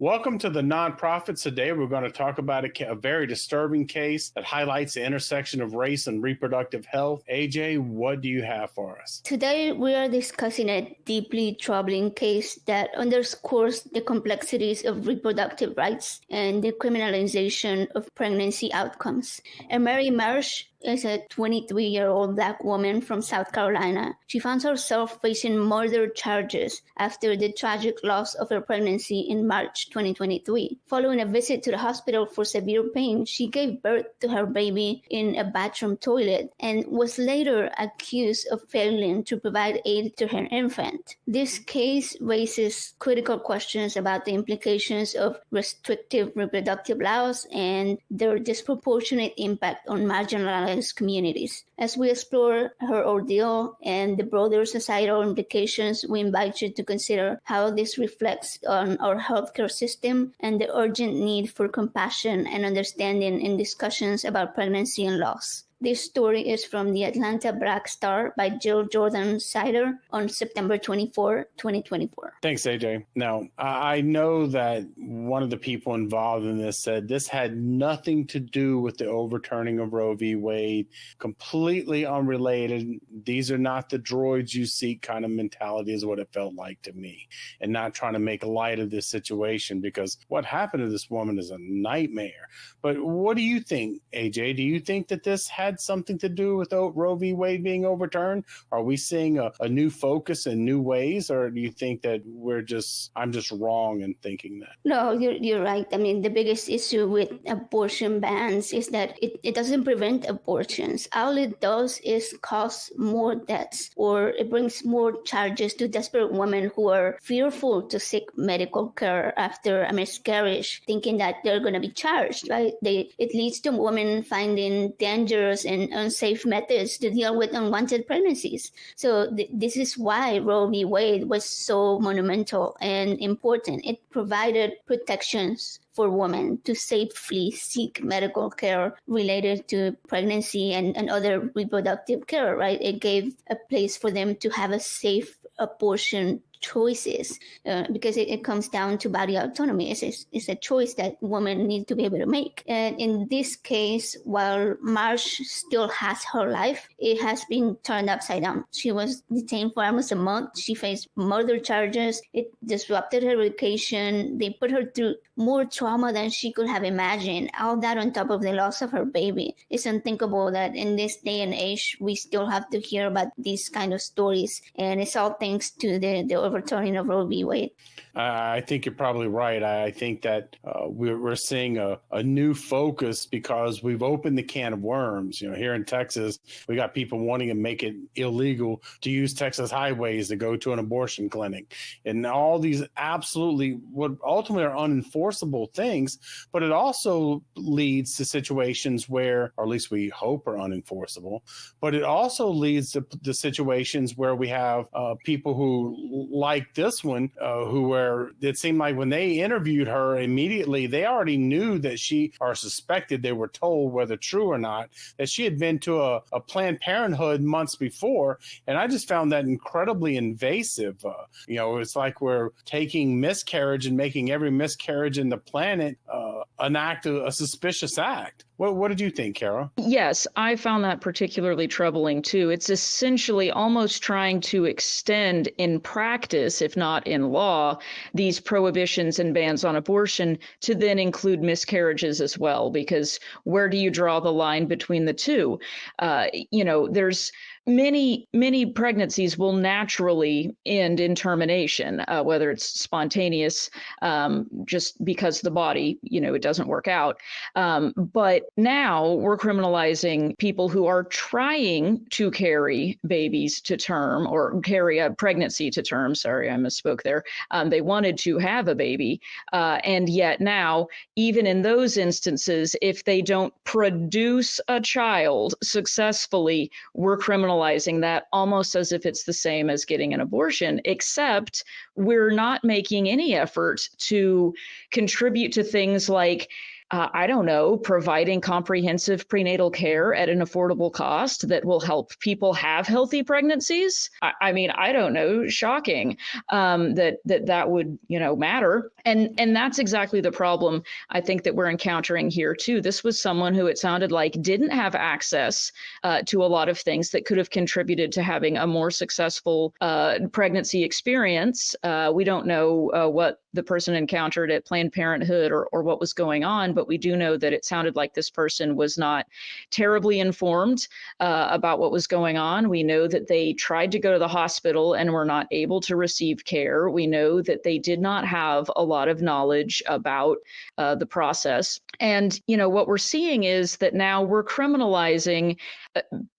Welcome to the Nonprofits. Today, we're going to talk about a very disturbing case that highlights the intersection of race and reproductive health. AJ, what do you have for us? Today, we are discussing a deeply troubling case that underscores the complexities of reproductive rights and the criminalization of pregnancy outcomes. And Mary Marsh is a 23-year-old Black woman from South Carolina. She found herself facing murder charges after the tragic loss of her pregnancy in March 2023. Following a visit to the hospital for severe pain, she gave birth to her baby in a bathroom toilet and was later accused of failing to provide aid to her infant. This case raises critical questions about the implications of restrictive reproductive laws and their disproportionate impact on marginalized communities. As we explore her ordeal and the broader societal implications, we invite you to consider how this reflects on our healthcare system and the urgent need for compassion and understanding in discussions about pregnancy and loss. This story is from the Atlanta Black Star by Jill Jordan Sider on September 24, 2024. Thanks, AJ. Now, I know that one of the people involved in this said this had nothing to do with the overturning of Roe v. Wade, completely unrelated. These are not the droids you seek kind of mentality is what it felt like to me, and not trying to make light of this situation because what happened to this woman is a nightmare. But what do you think, AJ? Do you think that this had something to do with Roe v. Wade being overturned? Are we seeing a new focus in new ways, or do you think that I'm just wrong in thinking that? No, you're right. I mean, the biggest issue with abortion bans is that it doesn't prevent abortions. All it does is cause more deaths, or it brings more charges to desperate women who are fearful to seek medical care after a miscarriage, thinking that they're going to be charged, right? It leads to women finding dangerous and unsafe methods to deal with unwanted pregnancies. So this is why Roe v. Wade was so monumental and important. It provided protections for women to safely seek medical care related to pregnancy and other reproductive care, right? It gave a place for them to have a safe abortion choices because it comes down to body autonomy. It's a choice that women need to be able to make. And in this case, while Marsh still has her life, it has been turned upside down. She was detained for almost a month. She faced murder charges. It disrupted her education. They put her through more trauma than she could have imagined. All that on top of the loss of her baby. It's unthinkable that in this day and age, we still have to hear about these kind of stories. And it's all thanks to the overturning of Roe v. Wade. I think you're probably right. I think that we're seeing a new focus because we've opened the can of worms. You know, here in Texas, we got people wanting to make it illegal to use Texas highways to go to an abortion clinic, and all these absolutely what ultimately are unenforceable things. But it also leads to situations where, or at least we hope, are unenforceable. But it also leads to the situations where we have people who, like this one, who were. It seemed like when they interviewed her immediately, they already knew that suspected, they were told, whether true or not, that she had been to a Planned Parenthood months before. And I just found that incredibly invasive. It's like we're taking miscarriage and making every miscarriage in the planet a suspicious act. What did you think, Kara? Yes, I found that particularly troubling, too. It's essentially almost trying to extend in practice, if not in law, these prohibitions and bans on abortion to then include miscarriages as well, because where do you draw the line between the two? There's many pregnancies will naturally end in termination, whether it's spontaneous, just because the body, it doesn't work out. But now we're criminalizing people who are trying to carry babies to term or carry a pregnancy to term. Sorry, I misspoke there. They wanted to have a baby. And yet now, even in those instances, if they don't produce a child successfully, we're criminalizing that almost as if it's the same as getting an abortion, except we're not making any effort to contribute to things like I don't know, providing comprehensive prenatal care at an affordable cost that will help people have healthy pregnancies. I mean, I don't know, shocking that would, matter. And that's exactly the problem I think that we're encountering here too. This was someone who it sounded like didn't have access to a lot of things that could have contributed to having a more successful pregnancy experience. We don't know what the person encountered at Planned Parenthood or what was going on, but we do know that it sounded like this person was not terribly informed about what was going on. We know that they tried to go to the hospital and were not able to receive care. We know that they did not have a lot of knowledge about the process. And, what we're seeing is that now we're criminalizing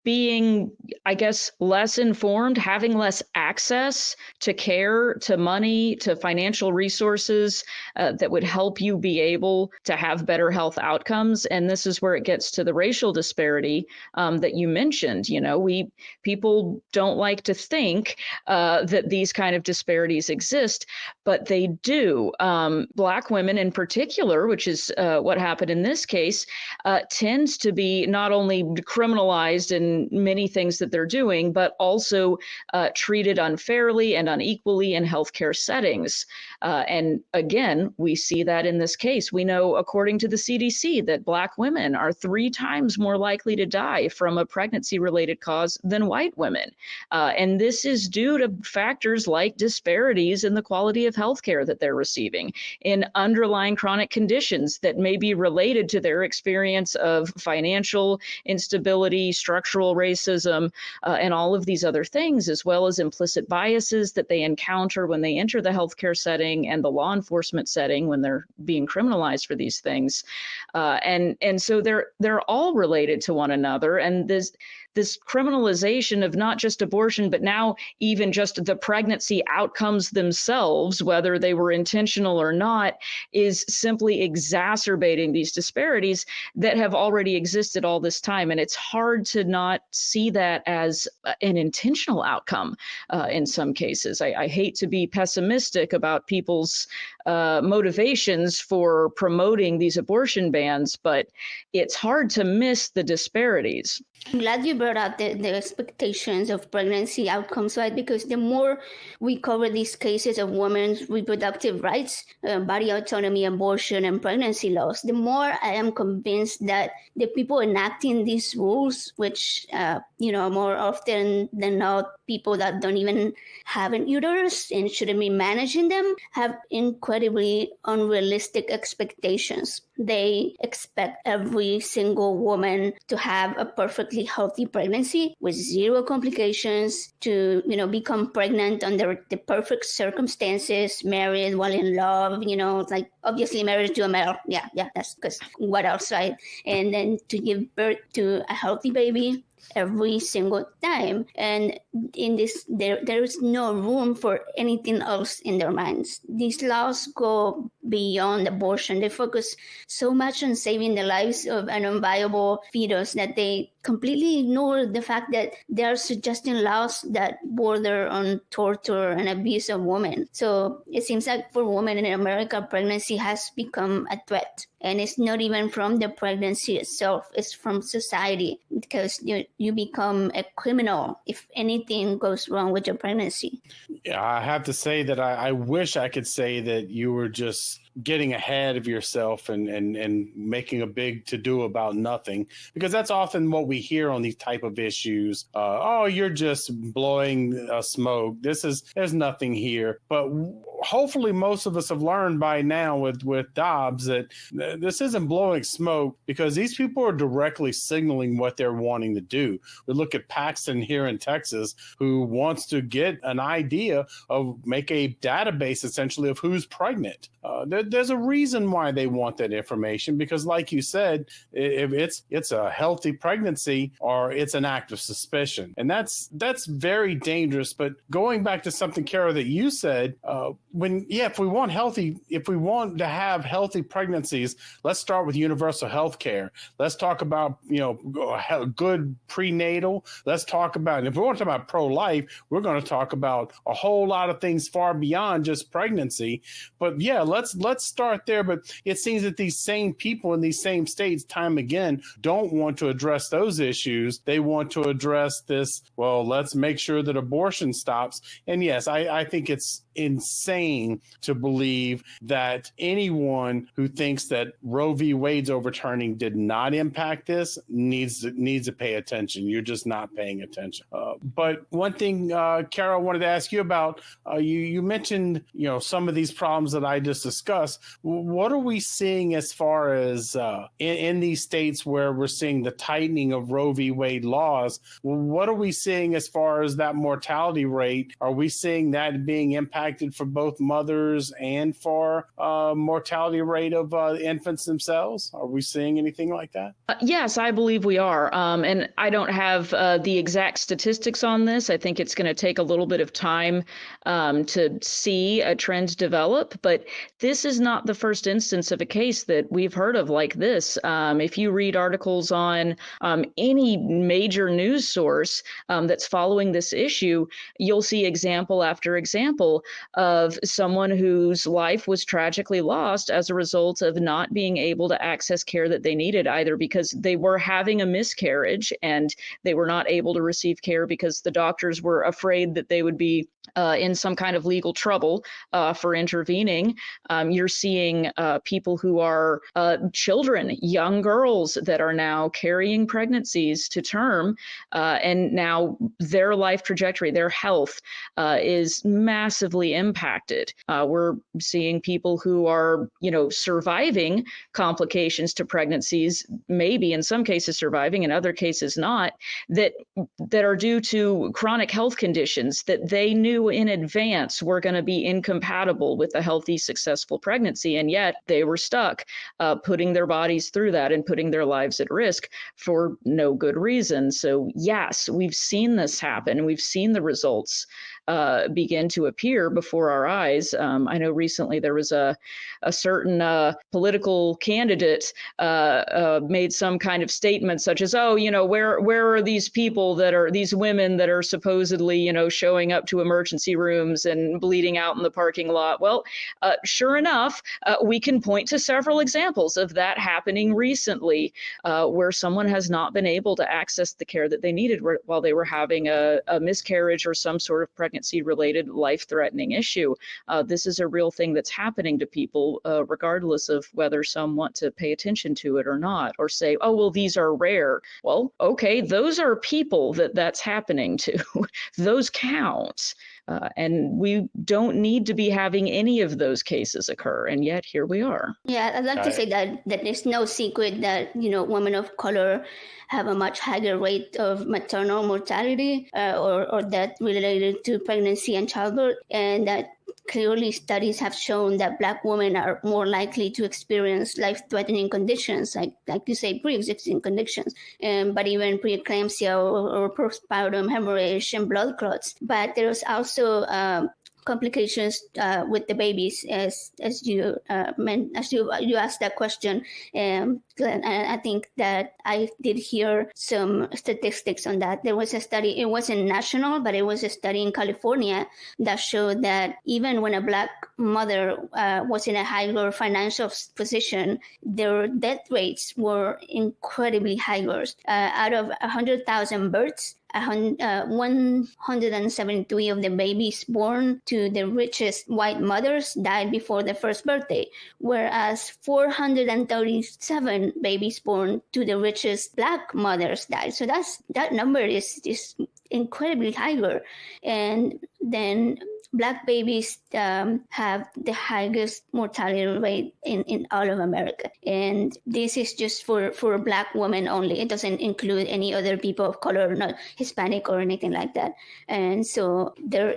being, I guess, less informed, having less access to care, to money, to financial resources that would help you be able to have better health outcomes. And this is where it gets to the racial disparity that you mentioned. People don't like to think that these kind of disparities exist, but they do. Black women in particular, which is what happened in this case, tends to be not only criminalized in many things that they're doing, but also treated unfairly and unequally in healthcare settings. And again, we see that in this case. We know, according to the CDC, that Black women are 3 times more likely to die from a pregnancy-related cause than white women. And this is due to factors like disparities in the quality of healthcare that they're receiving, in underlying chronic conditions that may be related to their experience of financial instability, structural racism, and all of these other things, as well as implicit biases that they encounter when they enter the healthcare setting and the law enforcement setting when they're being criminalized for these things. And so they're all related to one another. And this criminalization of not just abortion, but now even just the pregnancy outcomes themselves, whether they were intentional or not, is simply exacerbating these disparities that have already existed all this time. And it's hard to not see that as an intentional outcome in some cases. I hate to be pessimistic about people's motivations for promoting these abortion bans, but it's hard to miss the disparities. I'm glad you brought up the expectations of pregnancy outcomes, right? Because the more we cover these cases of women's reproductive rights, body autonomy, abortion, and pregnancy laws, the more I am convinced that the people enacting these rules, which, more often than not, people that don't even have an uterus and shouldn't be managing them, have incredibly unrealistic expectations. They expect every single woman to have a perfectly healthy pregnancy with 0 complications, to, become pregnant under the perfect circumstances, married while in love, like obviously married to a male. Yeah, that's because what else, right? And then to give birth to a healthy baby every single time. And in this, there is no room for anything else in their minds. These laws go beyond abortion. They focus so much on saving the lives of an unviable fetus that they completely ignore the fact that they are suggesting laws that border on torture and abuse of women. So it seems like for women in America, pregnancy has become a threat. And it's not even from the pregnancy itself, it's from society, because you become a criminal if anything goes wrong with your pregnancy. Yeah, I have to say that I wish I could say that you were just getting ahead of yourself and making a big to-do about nothing, because that's often what we hear on these type of issues. You're just blowing smoke. There's nothing here. But hopefully most of us have learned by now with Dobbs that this isn't blowing smoke, because these people are directly signaling what they're wanting to do. We look at Paxton here in Texas, who wants to get an idea of make a database essentially of who's pregnant. There's a reason why they want that information, because like you said, if it's a healthy pregnancy or it's an act of suspicion. And that's very dangerous. But going back to something, Kara, that you said, if we want to have healthy pregnancies, let's start with universal health care. Let's talk about, good prenatal. Let's talk about, and if we want to talk about pro-life, we're going to talk about a whole lot of things far beyond just pregnancy. But yeah, let's start there. But it seems that these same people in these same states, time again, don't want to address those issues. They want to address this, well, let's make sure that abortion stops. And yes, I think it's insane to believe that anyone who thinks that Roe v. Wade's overturning did not impact this needs to pay attention. You're just not paying attention. But one thing, Carol, I wanted to ask you about, you mentioned, some of these problems that I just discussed. What are we seeing as far as in these states where we're seeing the tightening of Roe v. Wade laws? What are we seeing as far as that mortality rate? Are we seeing that being impacted for both mothers and for mortality rate of infants themselves? Are we seeing anything like that? Yes, I believe we are. And I don't have the exact statistics on this. I think it's going to take a little bit of time to see a trend develop. But this is not the first instance of a case that we've heard of like this. If you read articles on any major news source that's following this issue, you'll see example after example of someone whose life was tragically lost as a result of not being able to access care that they needed, either because they were having a miscarriage and they were not able to receive care because the doctors were afraid that they would be in some kind of legal trouble for intervening. You're seeing people who are children, young girls that are now carrying pregnancies to term, and now their life trajectory, their health is massively impacted. We're seeing people who are, surviving complications to pregnancies, maybe in some cases surviving, in other cases not, that are due to chronic health conditions that they knew in advance were going to be incompatible with a healthy, successful pregnancy. And yet they were stuck putting their bodies through that and putting their lives at risk for no good reason. So yes, we've seen this happen. We've seen the results begin to appear before our eyes. I know recently there was a certain political candidate made some kind of statement such as, where are these people that are these women that are supposedly, showing up to emergency rooms and bleeding out in the parking lot? Well, sure enough, we can point to several examples of that happening recently, where someone has not been able to access the care that they needed while they were having a miscarriage or some sort of pregnancy-related life-threatening issue. This is a real thing that's happening to people, regardless of whether some want to pay attention to it or not, or say, oh, well, these are rare. Well, okay, those are people that's happening to. Those count. And we don't need to be having any of those cases occur. And yet here we are. Yeah, I'd like to say that it's no secret that, women of color have a much higher rate of maternal mortality or death related to pregnancy and childbirth. And that clearly studies have shown that Black women are more likely to experience life-threatening conditions, like you say, pre-existing conditions, but even preeclampsia or postpartum hemorrhage and blood clots. But there's also complications with the babies, as you asked that question, Glenn. And I think that I did hear some statistics on that. There was a study; it wasn't national, but it was a study in California that showed that even when a Black mother was in a higher financial position, their death rates were incredibly higher. Out of 100,000 births, 173 of the babies born to the richest white mothers died before their first birthday, whereas 437 babies born to the richest Black mothers died. So that number is incredibly higher. And then Black babies have the highest mortality rate in all of America. And this is just for Black women only. It doesn't include any other people of color, not Hispanic or anything like that. And so there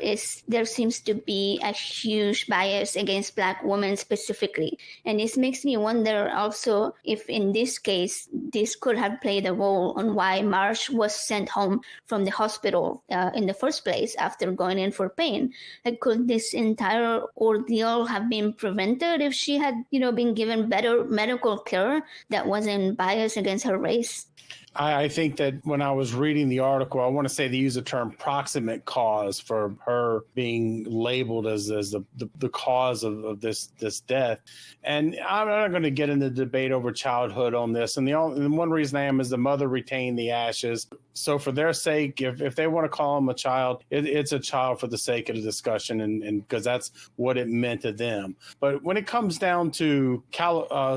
seems to be a huge bias against Black women specifically. And this makes me wonder also if in this case, this could have played a role on why Marsh was sent home from the hospital in the first place after going in for pain. Like, could this entire ordeal have been prevented if she had, been given better medical care that wasn't biased against her race? I think that when I was reading the article, I want to say they use the term proximate cause for her being labeled as the cause of this death. And I'm not going to get into debate over childhood on this. And the one reason I am is the mother retained the ashes. So for their sake, if they want to call him a child, it's a child for the sake of the discussion, and because that's what it meant to them. But when it comes down to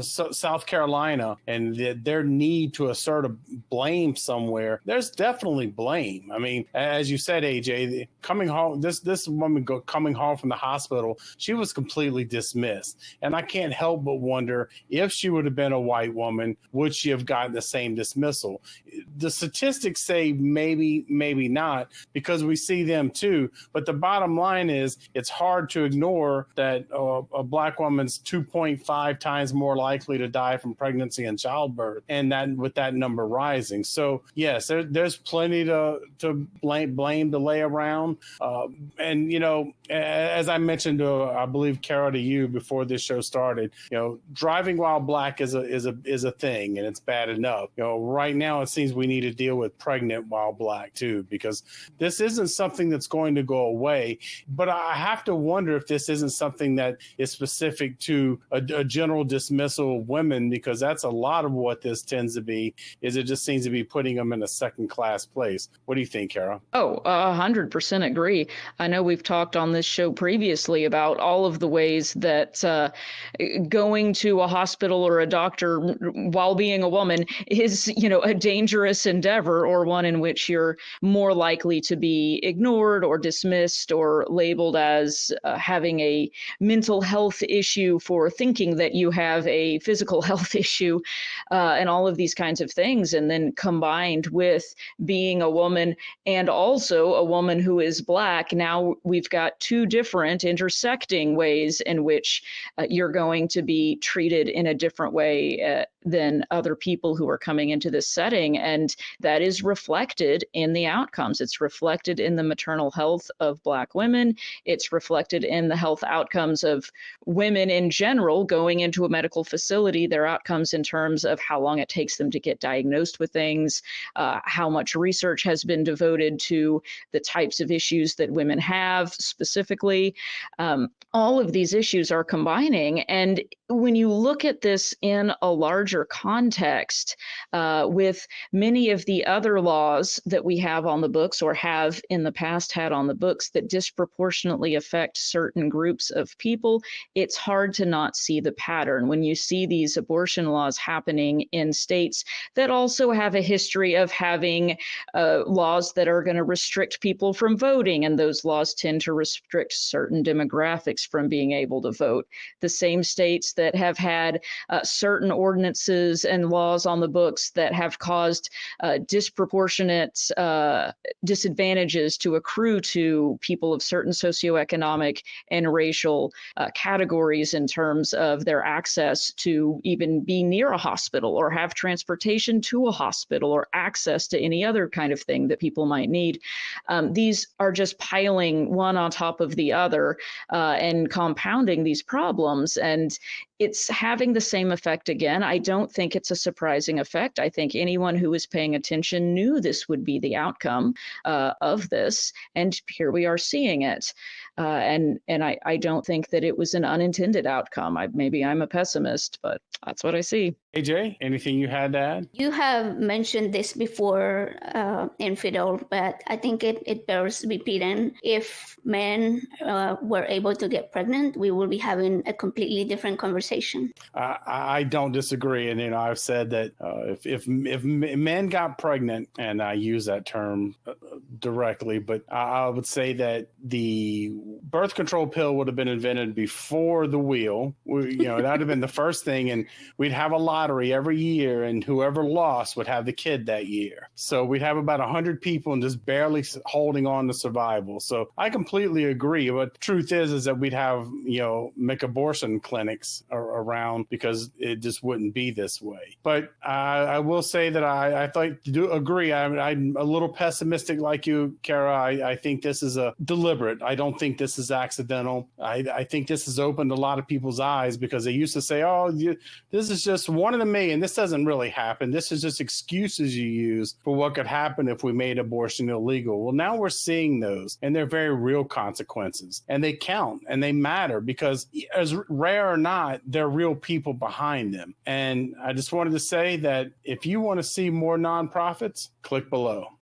South Carolina and their need to assert a blame somewhere, there's definitely blame. I mean, as you said, AJ, coming home, this woman coming home from the hospital, she was completely dismissed. And I can't help but wonder, if she would have been a white woman, would she have gotten the same dismissal? The statistics say maybe not, because we see them too. But the bottom line is, it's hard to ignore that a black woman's 2.5 times more likely to die from pregnancy and childbirth, and that with that number rising. So yes, there's plenty to blame to lay around. And as I mentioned to, I believe, Carol, to you before this show started, driving while black is a thing, and it's bad enough. Right now it seems we need to deal with pregnant while black too, because this isn't something that's going to go away. But I have to wonder if this isn't something that is specific to a general dismissal of women, because that's a lot of what this tends to be. Is it just seems to be putting them in a second class place? What do you think, Carol? Oh, 100% agree. I know we've talked on this show previously about all of the ways that going to a hospital or a doctor while being a woman is, a dangerous endeavor, or one in which you're more likely to be ignored or dismissed or labeled as having a mental health issue for thinking that you have a physical health issue, and all of these kinds of things. And then combined with being a woman, and also a woman who is black, now we've got two different intersecting ways in which you're going to be treated in a different way than other people who are coming into this setting. And that is reflected in the outcomes. It's reflected in the maternal health of Black women. It's reflected in the health outcomes of women in general going into a medical facility, their outcomes in terms of how long it takes them to get diagnosed with things, how much research has been devoted to the types of issues that women have specifically. All of these issues are combining. And when you look at this in a larger context, with many of the other laws that we have on the books, or have in the past had on the books, that disproportionately affect certain groups of people, it's hard to not see the pattern. When you see these abortion laws happening in states that also have a history of having laws that are going to restrict people from voting, and those laws tend to restrict certain demographics from being able to vote. The same states that have had certain ordinances and laws on the books that have caused disproportionate disadvantages to accrue to people of certain socioeconomic and racial categories in terms of their access to even be near a hospital, or have transportation to a hospital, or access to any other kind of thing that people might need. These are just piling one on top of the other and compounding these problems. And it's having the same effect again. I don't think it's a surprising effect. I think anyone who was paying attention knew this would be the outcome of this. And here we are seeing it. And I don't think that it was an unintended outcome. Maybe I'm a pessimist, but that's what I see. AJ, anything you had to add? You have mentioned this before, Infidel, but I think it bears repeating. If men were able to get pregnant, we will be having a completely different conversation. I don't disagree. And, I've said that if men got pregnant, and I use that term directly, but I would say that the birth control pill would have been invented before the wheel. That would have been the first thing. And we'd have a lottery every year, and whoever lost would have the kid that year. So we'd have about 100 people and just barely holding on to survival. So I completely agree. But the truth is that we'd have, make abortion clinics around, because it just wouldn't be this way. But I will say that I do agree. I'm a little pessimistic like like you, Kara. I think this is a deliberate. I don't think this is accidental. I think this has opened a lot of people's eyes because they used to say, oh, this is just one in a million. This doesn't really happen. This is just excuses you use for what could happen if we made abortion illegal. Well, now we're seeing those, and they're very real consequences, and they count and they matter because, as rare or not, there are real people behind them. And I just wanted to say that if you want to see more nonprofits, click below.